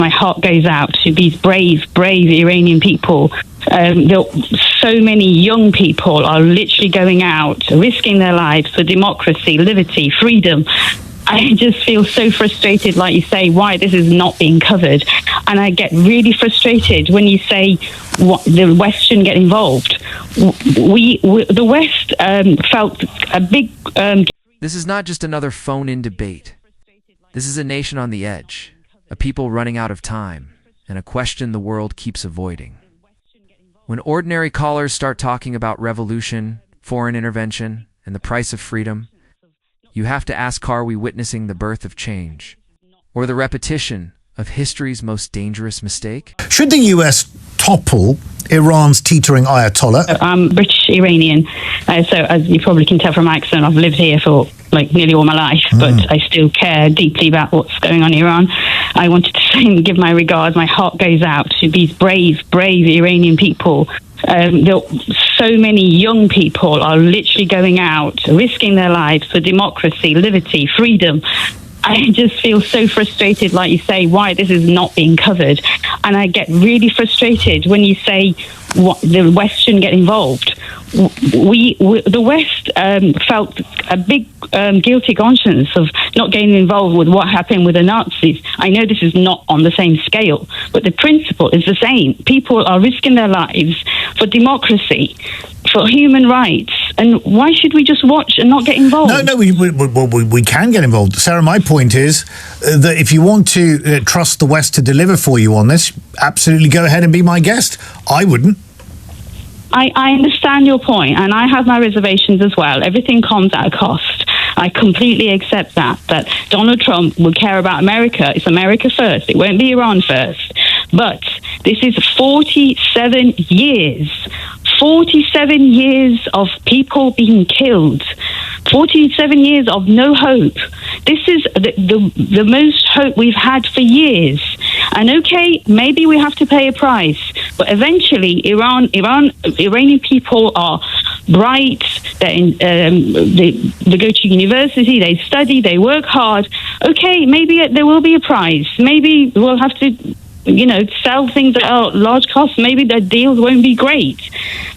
My heart goes out to these brave Iranian people. So many young people are literally going out, risking their lives for democracy, liberty, freedom. I just feel so frustrated, like you say, why this is not being covered. And I get really frustrated when you say the West shouldn't get involved. The West felt a big... This is not just another phone-in debate. This is a nation on the edge, a people running out of time, and a question the world keeps avoiding. When ordinary callers start talking about revolution, foreign intervention, and the price of freedom, you have to ask, are we witnessing the birth of change, or the repetition of history's most dangerous mistake? Should the US topple Iran's teetering Ayatollah? I'm British Iranian, so as you probably can tell from my accent, I've lived here for nearly all my life, but I still care deeply about what's going on in Iran. I wanted to say and give my regards. My heart goes out to these brave Iranian people. So many young people are literally going out, risking their lives for democracy, liberty, freedom. I just feel so frustrated, like you say, why this is not being covered. And I get really frustrated when you say the West shouldn't get involved. The West felt a big guilty conscience of not getting involved with what happened with the Nazis. I know this is not on the same scale, but the principle is the same. People are risking their lives for democracy, for human rights, and why should we just watch and not get involved? No, we can get involved. Sarah, my point is that if you want to trust the West to deliver for you on this, absolutely go ahead and be my guest. I wouldn't. I understand your point, and I have my reservations as well. Everything comes at a cost. I completely accept that Donald Trump will care about America. It's America first. It won't be Iran first. But this is 47 years. 47 years of people being killed. 47 years of no hope. This is the most hope we've had for years. And okay, maybe we have to pay a price, but eventually Iranian people are bright. They go to university, they study, they work hard. Okay, maybe there will be a prize. Maybe we'll have to sell things at a large cost. Maybe the deals won't be great,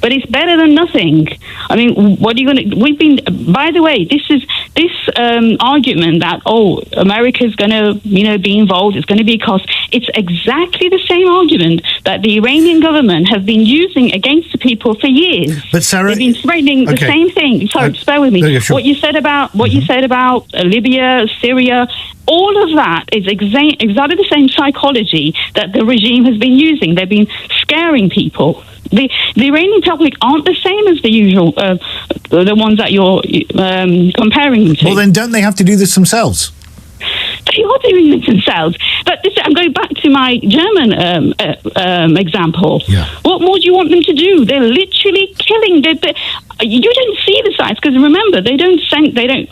but it's better than nothing. I mean, what are you going to... We've been... By the way, this argument that, America's going to, be involved, it's going to be a cost. It's exactly the same argument that the Iranian government have been using against the people for years. But Sarah... They've been threatening the same thing. Sorry, just bear with me. Yeah, sure. What you said about Libya, Syria... All of that is exactly the same psychology that the regime has been using. They've been scaring people. The Iranian public aren't the same as the usual, the ones that you're comparing them to. Well, then don't they have to do this themselves? They are doing it themselves. But I'm going back to my German example. Yeah. What more do you want them to do? They're literally killing. You don't see the sites because remember they don't.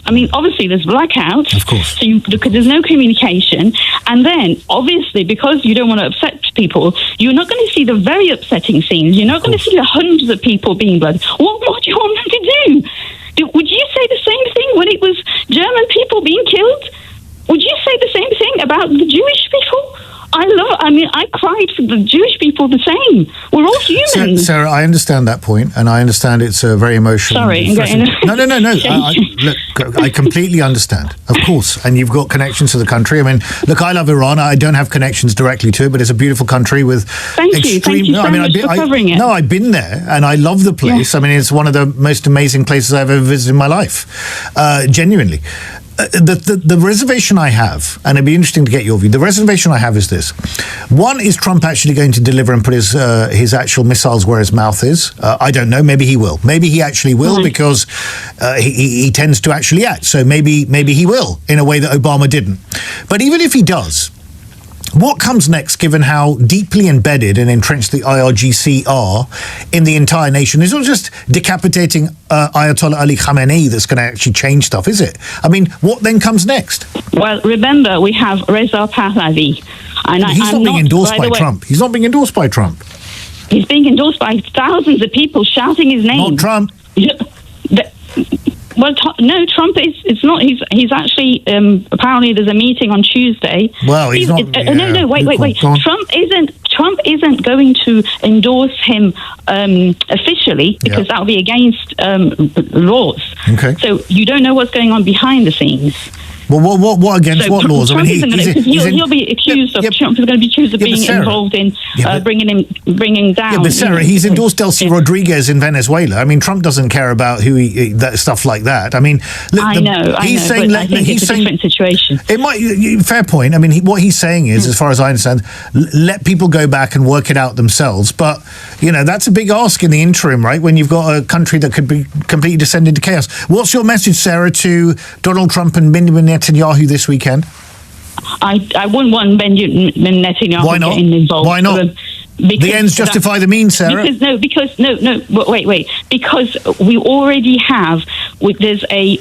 I mean, obviously there's blackouts. Of course. So there's no communication, and then obviously because you don't want to upset people, you're not going to see the very upsetting scenes. You're not going to see the hundreds of people being blooded. What more do you want them to do? Would you say the same thing when it was German people being killed? Would you say the same thing about the Jewish people? I cried for the Jewish people the same. We're all humans. Sarah, I understand that point, and I understand it's very emotional. Sorry. No. Look, I completely understand, of course, and you've got connections to the country. I mean, look, I love Iran. I don't have connections directly to it, but it's a beautiful country with Thank you so much for covering it. No, I've been there, and I love the place. Yeah. I mean, it's one of the most amazing places I've ever visited in my life, genuinely. The reservation I have, and it'd be interesting to get your view, the reservation I have is this. One, is Trump actually going to deliver and put his actual missiles where his mouth is? I don't know. Maybe he will. Maybe he actually will because he tends to actually act. So maybe he will in a way that Obama didn't. But even if he does, what comes next, given how deeply embedded and entrenched the IRGC are in the entire nation? It's not just decapitating Ayatollah Ali Khamenei that's going to actually change stuff, is it? I mean, what then comes next? Well, remember, we have Reza Pahlavi. And he's not being endorsed by Trump. He's not being endorsed by Trump. He's being endorsed by thousands of people shouting his name. Not Trump. Well, no, Trump is. It's not. He's actually. Apparently, there's a meeting on Tuesday. Well, he's not. No. Wait. Trump isn't going to endorse him officially because that will be against laws. Okay. So you don't know what's going on behind the scenes. Well, what against what laws? Trump he'll be accused of. Trump is going to be accused of being involved in bringing down. Yeah, but Sarah, he's endorsed Delcy Rodriguez in Venezuela. I mean, Trump doesn't care about that stuff like that. I mean, I know. He's saying, but I think it's a different situation. It might. Fair point. I mean, what he's saying is, as far as I understand, let people go back and work it out themselves. But that's a big ask in the interim, right? When you've got a country that could be completely descend into chaos. What's your message, Sarah, to Donald Trump and Benjamin Netanyahu this weekend? I wouldn't want Benjamin Netanyahu getting involved. Why not? The ends justify the means, Sarah. Because wait. Because we already have. There's a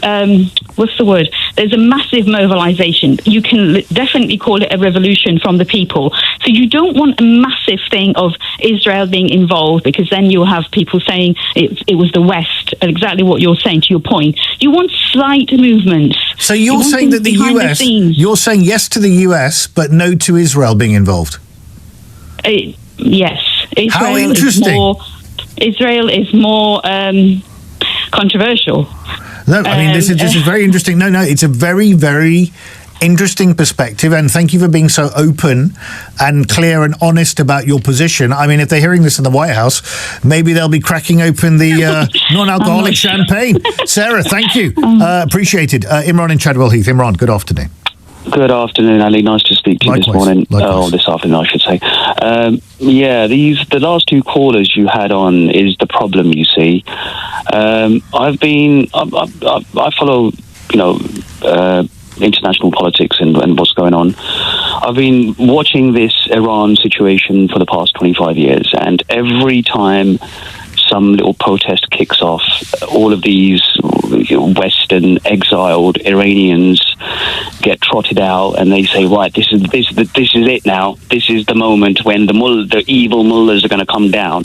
what's the word? There's a massive mobilization. You can definitely call it a revolution from the people. So you don't want a massive thing of Israel being involved, because then you'll have people saying it was the West. Exactly what you're saying. To your point, you want slight movements. So you're saying that the US. You're saying yes to the US, but no to Israel being involved. Yes. How interesting. Israel is more controversial. No, I mean, this is very interesting. No, it's a very, very interesting perspective, and thank you for being so open and clear and honest about your position. I mean, if they're hearing this in the White House, maybe they'll be cracking open the non-alcoholic champagne. Sarah, thank you. Appreciate it. Imran in Chadwell Heath. Imran, good afternoon. Good afternoon, Ali. Nice to speak to you this morning. This afternoon, I should say. The last two callers you had on is the problem. You see, I follow, international politics and what's going on. I've been watching this Iran situation for the past 25 years, and every time some little protest kicks off, all of these Western exiled Iranians get trotted out, and they say, right, this is it now. This is the moment when the evil mullahs are going to come down.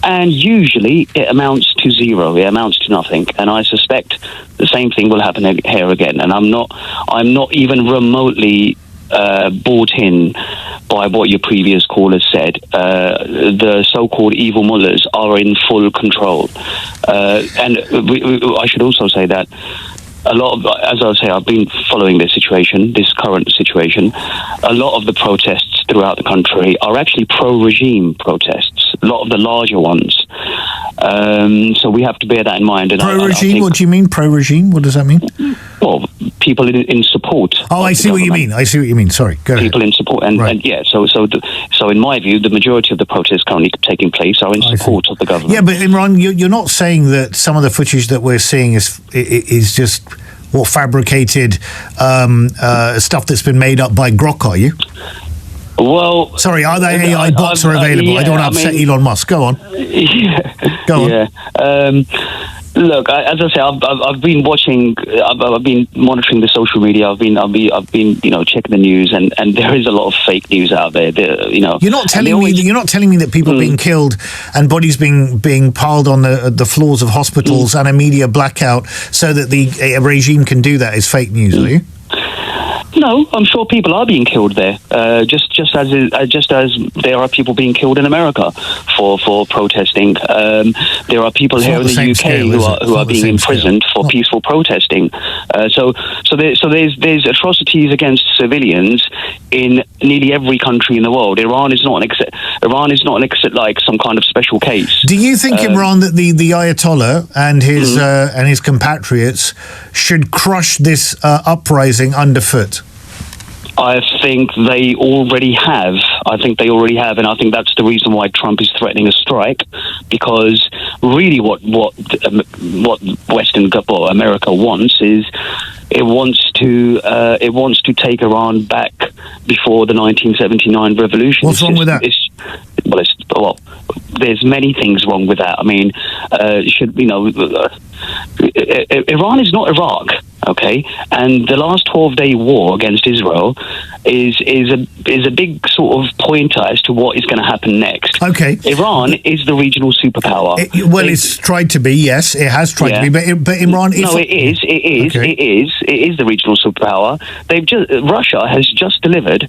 And usually it amounts to zero. It amounts to nothing. And I suspect the same thing will happen here again. And I'm not even remotely bought in by what your previous callers said. The so-called evil mullahs are in full control. And I should also say that a lot of, as I say, I've been following this current situation. A lot of the protests throughout the country are actually pro-regime protests, a lot of the larger ones. So we have to bear that in mind. And pro-regime? What do you mean, pro-regime? What does that mean? Well, people in support. Oh, I see what you mean. Sorry, go ahead. People in support, and yeah. So in my view, the majority of the protests currently taking place are in support of the government. Yeah, but Imran, you're not saying that some of the footage that we're seeing is just fabricated stuff that's been made up by Grok, are you? Well, sorry, are they AI bots are available? I don't want to upset Elon Musk. Go on. Go on. Yeah. Look, as I say, I've been watching. I've been monitoring the social media. I've been checking the news, and there is a lot of fake news out there. You're not telling me that people are being killed and bodies being piled on the floors of hospitals and a media blackout so that the regime can do that is fake news, are you? No, I'm sure people are being killed there. Just as there are people being killed in America for protesting. There are people here in the UK who are being imprisoned for peaceful protesting. So there's atrocities against civilians in nearly every country in the world. Iran is not like some kind of special case. Do you think, Imran, that the Ayatollah and his compatriots should crush this uprising underfoot? I think they already have. And I think that's the reason why Trump is threatening a strike, because really what America wants is it wants to take Iran back before the 1979 revolution. What's wrong with that? There's many things wrong with that. I mean, Iran is not Iraq, okay? And the last 12-day war against Israel is a big sort of pointer as to what is going to happen next. Okay. Iran is the regional superpower. It's tried to be, yes, it has tried to be, but Iran is... No, it is the regional superpower. Russia has just delivered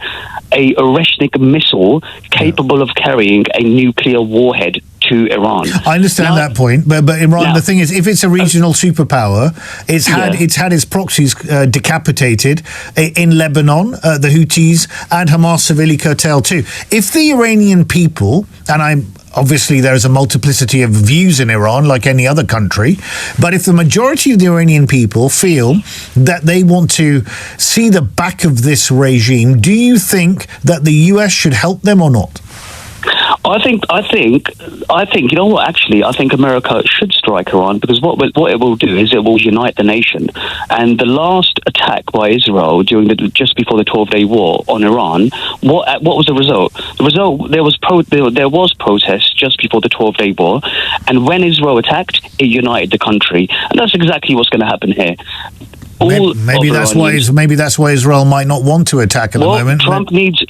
a Oreshnik missile capable of carrying a nuclear warhead to Iran. I understand that point, but Iran, the thing is, if it's a regional superpower, it's had its proxies decapitated in Lebanon, the Houthis, and Hamas severely curtailed too. If the Iranian people, and obviously there is a multiplicity of views in Iran, like any other country, but if the majority of the Iranian people feel that they want to see the back of this regime, do you think that the US should help them or not? I think. You know what? Actually, I think America should strike Iran, because what it will do is it will unite the nation. And the last attack by Israel just before the 12-day war on Iran, what was the result? The result, there was protest just before the 12-day war, and when Israel attacked, it united the country, and that's exactly what's going to happen here. Maybe that's why Israel might not want to attack at the moment. Trump needs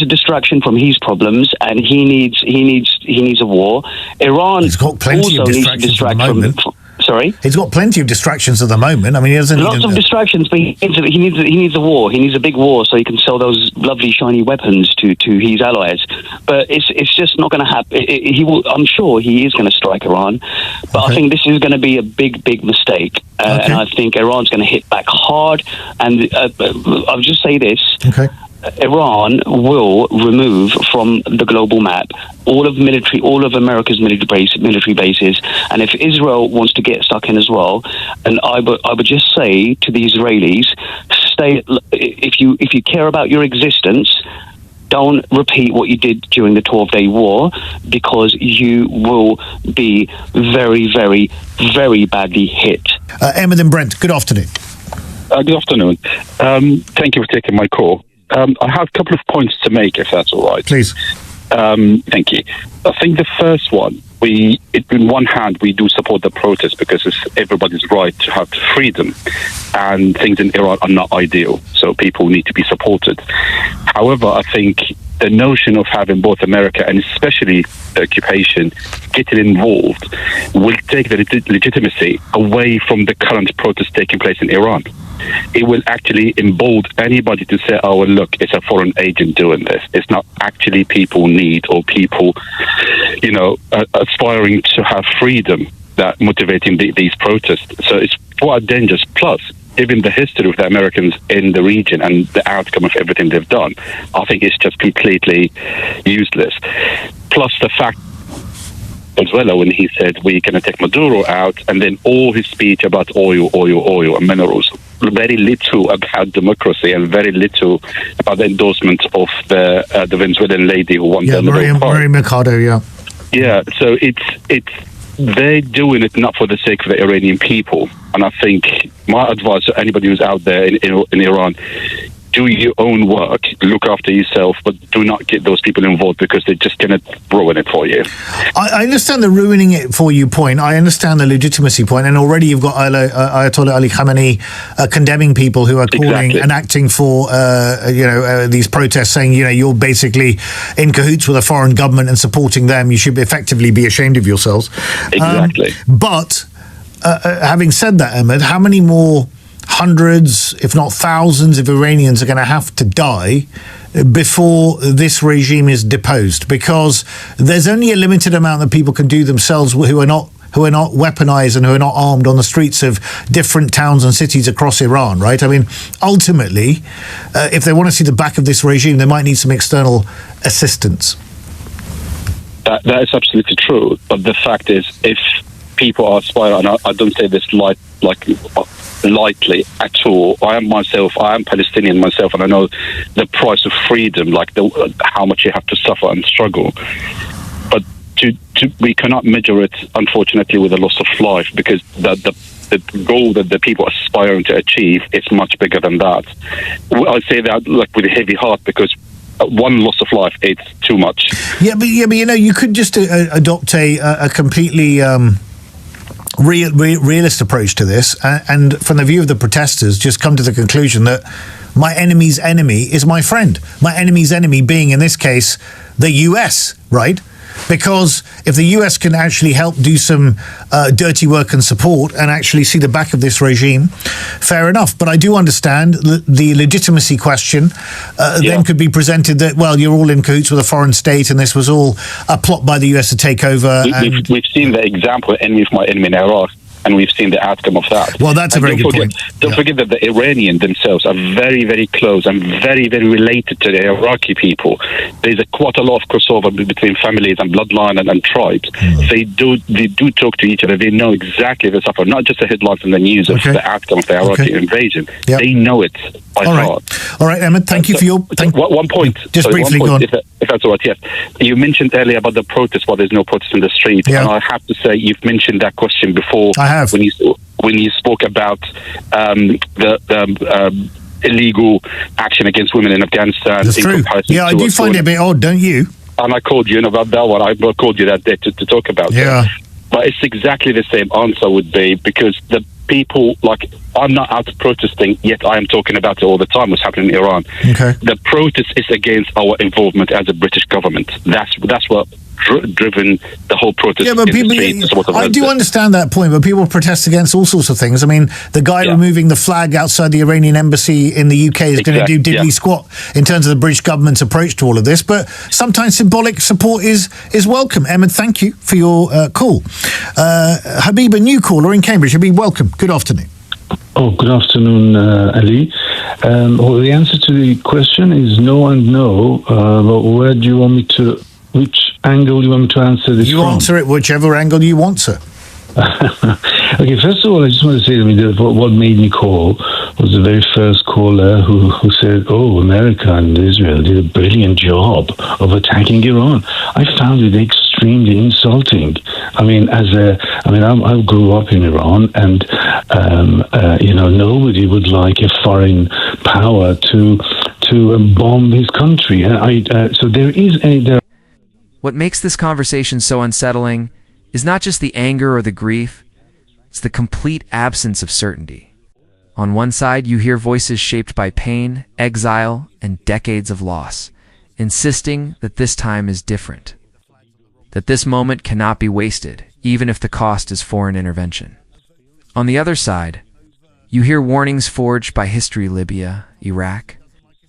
a distraction from his problems, and he needs a war. Iran has got plenty of distractions at the moment. Sorry? He's got plenty of distractions at the moment. I mean, he doesn't lots of distractions, but he needs a war. He needs a big war so he can sell those lovely shiny weapons to his allies. But it's just not going to happen. I'm sure he is going to strike Iran, but I think this is going to be a big mistake. And I think Iran's going to hit back hard. And I'll just say this. Okay. Iran will remove from the global map all of America's military bases, and if Israel wants to get stuck in as well, and I would just say to the Israelis, stay. If you care about your existence, don't repeat what you did during the 12-day war, because you will be very, very, very badly hit. Ahmed and Brent, good afternoon. Good afternoon. Thank you for taking my call. I have a couple of points to make, if that's all right. Please. Thank you. I think the first one, in one hand, we do support the protest because it's everybody's right to have freedom, and things in Iran are not ideal, so people need to be supported. However, I think the notion of having both America and especially the occupation getting involved will take the legitimacy away from the current protest taking place in Iran. It will actually embolden anybody to say, oh, well, look, it's a foreign agent doing this. It's not actually people need or people, aspiring to have freedom that motivating these protests. So it's quite dangerous. Plus, given the history of the Americans in the region and the outcome of everything they've done, I think it's just completely useless. Plus the fact Venezuela, when he said we're going to take Maduro out, and then all his speech about oil and minerals, very little about democracy and very little about the endorsement of the Venezuelan lady who won the Nobel Prize. Maria Mercado, Yeah, so it's they're doing it not for the sake of the Iranian people. And I think my advice to anybody who's out there in Iran, do your own work, look after yourself, but do not get those people involved because they're just going to ruin it for you. I understand the ruining it for you point. I understand the legitimacy point, and already you've got Ayatollah Ali Khamenei condemning people who are calling and acting for these protests, saying you're basically in cahoots with a foreign government and supporting them. You should effectively be ashamed of yourselves. Exactly. But having said that, Ahmed, how many more hundreds, if not thousands, of Iranians are going to have to die before this regime is deposed? Because there's only a limited amount that people can do themselves who are not weaponized and who are not armed on the streets of different towns and cities across Iran, right? I mean, ultimately, if they want to see the back of this regime, they might need some external assistance. That is absolutely true. But the fact is, if people are aspiring, and I don't say this lightly at all. I am Palestinian myself, and I know the price of freedom, how much you have to suffer and struggle. But we cannot measure it, unfortunately, with the loss of life, because the goal that the people are aspiring to achieve is much bigger than that. I say that with a heavy heart, because one loss of life, it's too much. Yeah, but you could just adopt a completely realist approach to this, and from the view of the protesters, just come to the conclusion that my enemy's enemy is my friend. My enemy's enemy being, in this case, the US, right? Because if the US can actually help do some dirty work and support and actually see the back of this regime, fair enough. But I do understand the legitimacy question then could be presented that, well, you're all in cahoots with a foreign state and this was all a plot by the US to take over. We've seen the example, enemy of my enemy in Iraq. And we've seen the outcome of that. Well, that's a very good point. Don't forget that the Iranians themselves are very, very close and very, very related to the Iraqi people. There's quite a lot of crossover between families and bloodline and tribes. They do talk to each other. They know exactly the stuff, not just the headlines in the news of the outcome of the Iraqi invasion. Yep. They know it by heart. All right, Emmett, thank you for your... One point. Just briefly, go on. If that's all right, yes. You mentioned earlier about the protest, there's no protest in the street. Yeah. And I have to say, you've mentioned that question before. I have. When you spoke about the illegal action against women in Afghanistan. That's true. Yeah, I do find it a bit odd, don't you? And I called you about that one. I called you that day to talk about it. But it's exactly the same answer would be, because the people, like, I'm not out protesting, yet I am talking about it all the time, what's happening in Iran. Okay. The protest is against our involvement as a British government. That's what driven the whole protest. Yeah, but people, I do understand that point, but people protest against all sorts of things. I mean, the guy removing the flag outside the Iranian embassy in the UK is going to do diddly squat in terms of the British government's approach to all of this, but sometimes symbolic support is welcome. Emmett, thank you for your call. Habib, a new caller in Cambridge. Habib, welcome. Good afternoon. Oh, good afternoon, Ali. Well, the answer to the question is no and no, but where do you want me to... Which angle do you want me to answer this You from? answer it whichever angle you want, sir. Okay, first of all, I just want to say that what made me call was the very first caller who said, oh, America and Israel did a brilliant job of attacking Iran. I found it extremely insulting. I grew up in Iran, and nobody would like a foreign power to bomb his country. So there is What makes this conversation so unsettling is not just the anger or the grief, it's the complete absence of certainty. On one side, you hear voices shaped by pain, exile, and decades of loss, insisting that this time is different, that this moment cannot be wasted, even if the cost is foreign intervention. On the other side, you hear warnings forged by history, Libya, Iraq,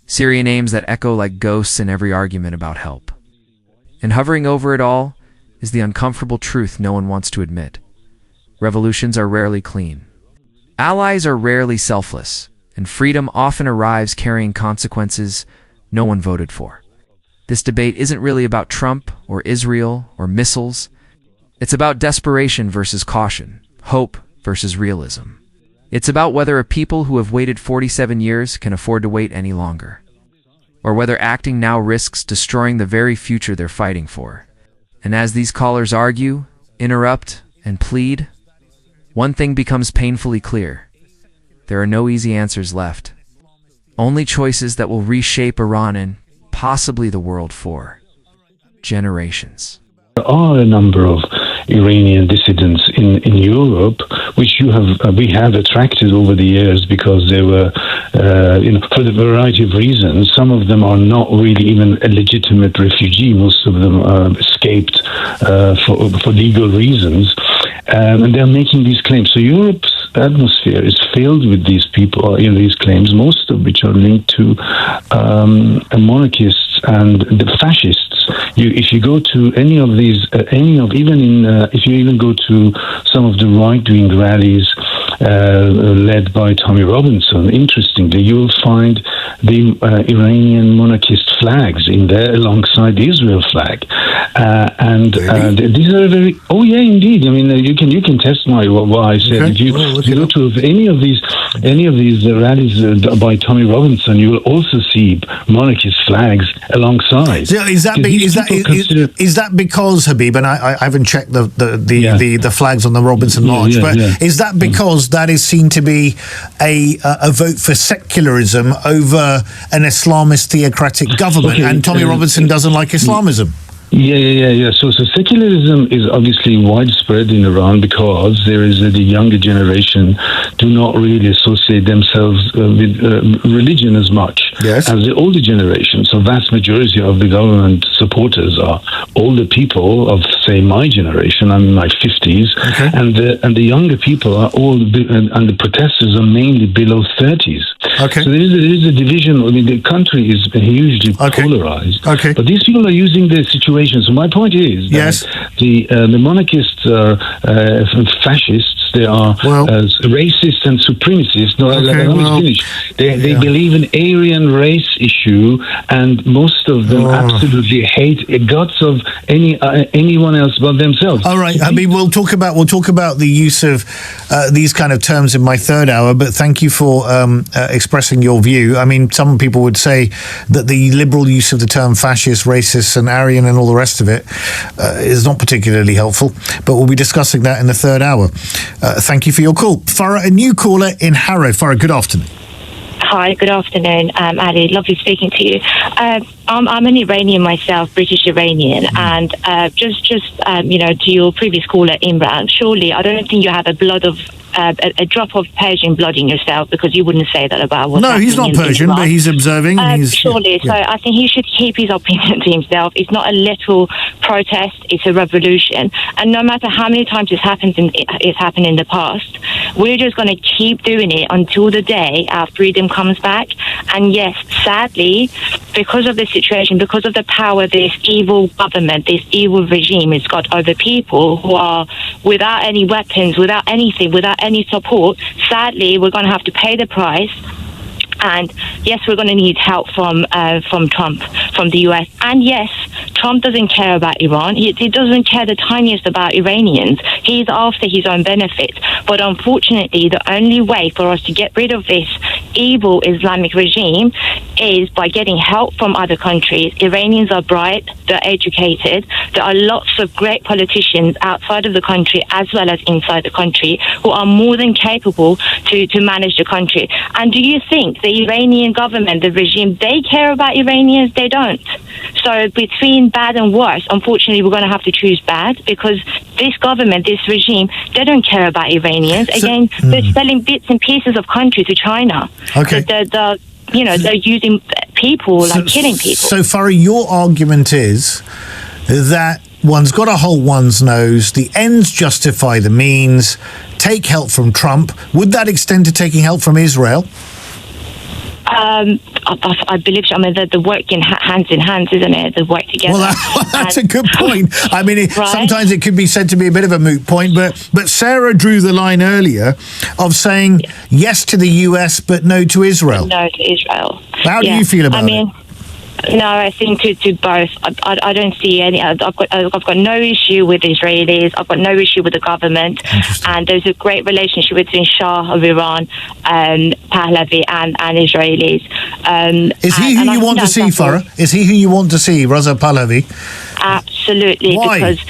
Syria, names that echo like ghosts in every argument about help. And hovering over it all is the uncomfortable truth no one wants to admit. Revolutions are rarely clean. Allies are rarely selfless, and freedom often arrives carrying consequences no one voted for. This debate isn't really about Trump or Israel or missiles. It's about desperation versus caution, hope versus realism. It's about whether a people who have waited 47 years can afford to wait any longer, or whether acting now risks destroying the very future they're fighting for. And as these callers argue, interrupt, and plead, one thing becomes painfully clear. There are no easy answers left. Only choices that will reshape Iran and possibly the world for generations. There are a number of Iranian dissidents in Europe, which we have attracted over the years because they were, for the variety of reasons. Some of them are not really even a legitimate refugee. Most of them escaped for legal reasons, and they're making these claims. So Europe's atmosphere is filled with these people, these claims, most of which are linked to monarchists and the fascists. If you go to any of these, if you even go to some of the right-wing rallies led by Tommy Robinson, interestingly, you will find the Iranian monarchist flags in there alongside the Israel flag, these are very. Oh yeah, indeed. I mean, you can test what I said. Okay. If you go to any of these rallies by Tommy Robinson, you will also see monarchist flags alongside. So is that because, Habib, and I haven't checked the flags on the Robinson March, is that because that is seen to be a vote for secularism over an Islamist theocratic government, and Tommy Robinson doesn't like Islamism? Yeah. So secularism is obviously widespread in Iran because there is the younger generation do not really associate themselves with religion as much as the older generation. So vast majority of the government supporters are older people of, say, my generation. I'm in my 50s, and the younger people are all, and the protesters are mainly below 30s. Okay. So there is a division. I mean, the country is hugely polarized. Okay. But these people are using the situation. So my point is that the monarchists are fascists. They are racist and supremacists. No, let me finish. They believe in Aryan race issue, and most of them absolutely hate guts of anyone else but themselves. All right. I mean, we'll talk about the use of these kind of terms in my third hour. But thank you for expressing your view. I mean, some people would say that the liberal use of the term fascist, racist, and Aryan, and all the rest of it is not particularly helpful. But we'll be discussing that in the third hour. Thank you for your call. Farah, a new caller in Harrow. Farah, good afternoon. Hi, good afternoon, Ali. Lovely speaking to you. I'm an Iranian myself, British Iranian, and just to your previous caller, Imran, surely I don't think you have a drop of Persian blood in yourself, because you wouldn't say that about what's happening. No, he's not Persian, but he's observing. Surely. So I think he should keep his opinion to himself. It's not a little protest, it's a revolution. And no matter how many times it's happened in the past, we're just going to keep doing it until the day our freedom comes back. And yes, sadly, because of the situation, because of the power this evil government, this evil regime has got over people who are without any weapons, without anything, without any support, sadly, we're going to have to pay the price. And yes, we're going to need help from Trump, from the US. And yes, Trump doesn't care about Iran. He doesn't care the tiniest about Iranians. He's after his own benefit. But unfortunately, the only way for us to get rid of this evil Islamic regime is by getting help from other countries. Iranians are bright, they're educated. There are lots of great politicians outside of the country as well as inside the country who are more than capable to manage the country. And do you think the Iranian government, the regime, they care about Iranians? They don't. So between bad and worse, unfortunately, we're going to have to choose bad, because this government, this regime, they don't care about Iranians. Again, they're selling bits and pieces of country to China. Okay. They're using people, killing people. So, Farah, your argument is that one's got to hold one's nose, the ends justify the means, take help from Trump. Would that extend to taking help from Israel? I believe so. I mean, they're working hands in hands, isn't it? They work together. Well, that's a good point. I mean, sometimes it could be said to be a bit of a moot point, but Sarah drew the line earlier of saying yes to the US, but no to Israel. No to Israel. How do you feel about it? No, I think to both. I don't see any. I've got no issue with Israelis. I've got no issue with the government. And there's a great relationship between Shah of Iran, Pahlavi, and Israelis. Is he who you want to see, Farah? Is he who you want to see, Reza Pahlavi? Absolutely. Why? Because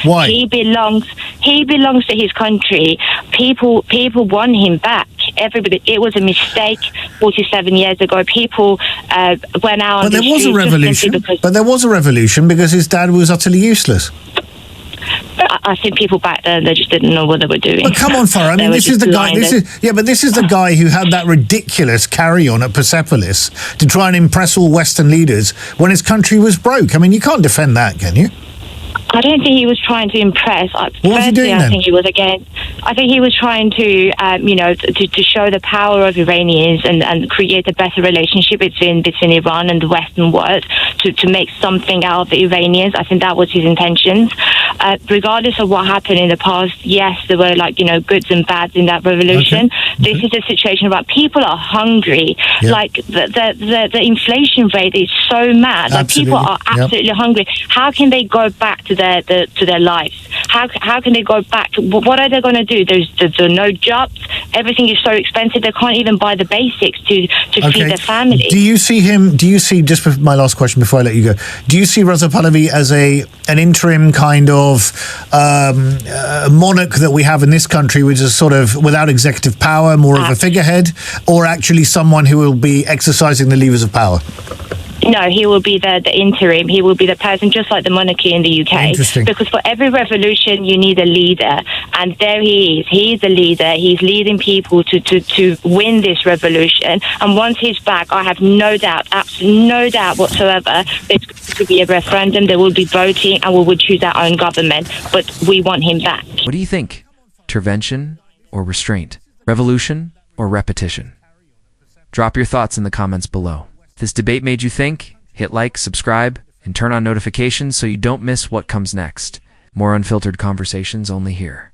he belongs to his country. People want him back. Everybody. It was a mistake 47 years ago. People went out. But there was a revolution. But there was a revolution because his dad was utterly useless. I think people back then, they just didn't know what they were doing. But come on, Farah. I mean, this is the guy. This is the guy who had that ridiculous carry-on at Persepolis to try and impress all Western leaders when his country was broke. I mean, you can't defend that, can you? I don't think he was trying to impress. What was he doing then? I think he was trying to, to show the power of Iranians and create a better relationship between Iran and the Western world to make something out of the Iranians. I think that was his intentions. Regardless of what happened in the past, yes, there were goods and bads in that revolution. Okay. This is a situation about people are hungry. Yep. Like the inflation rate is so mad. Like people are absolutely hungry. How can they go back to their lives? How can they go back? What are they going to do? There's no jobs. Everything is so expensive. They can't even buy the basics to feed their family. Do you see just my last question before I let you go, do you see Reza Pahlavi as an interim kind of monarch that we have in this country, which is sort of without executive power, more of a figurehead, or actually someone who will be exercising the levers of power? No, he will be the interim. He will be the person, just like the monarchy in the UK. Interesting. Because for every revolution, you need a leader. And there he is. He's the leader. He's leading people to win this revolution. And once he's back, I have no doubt, absolutely no doubt whatsoever, there's going to be a referendum, there will be voting, and we will choose our own government. But we want him back. What do you think? Intervention or restraint? Revolution or repetition? Drop your thoughts in the comments below. If this debate made you think, hit like, subscribe, and turn on notifications so you don't miss what comes next. More unfiltered conversations only here.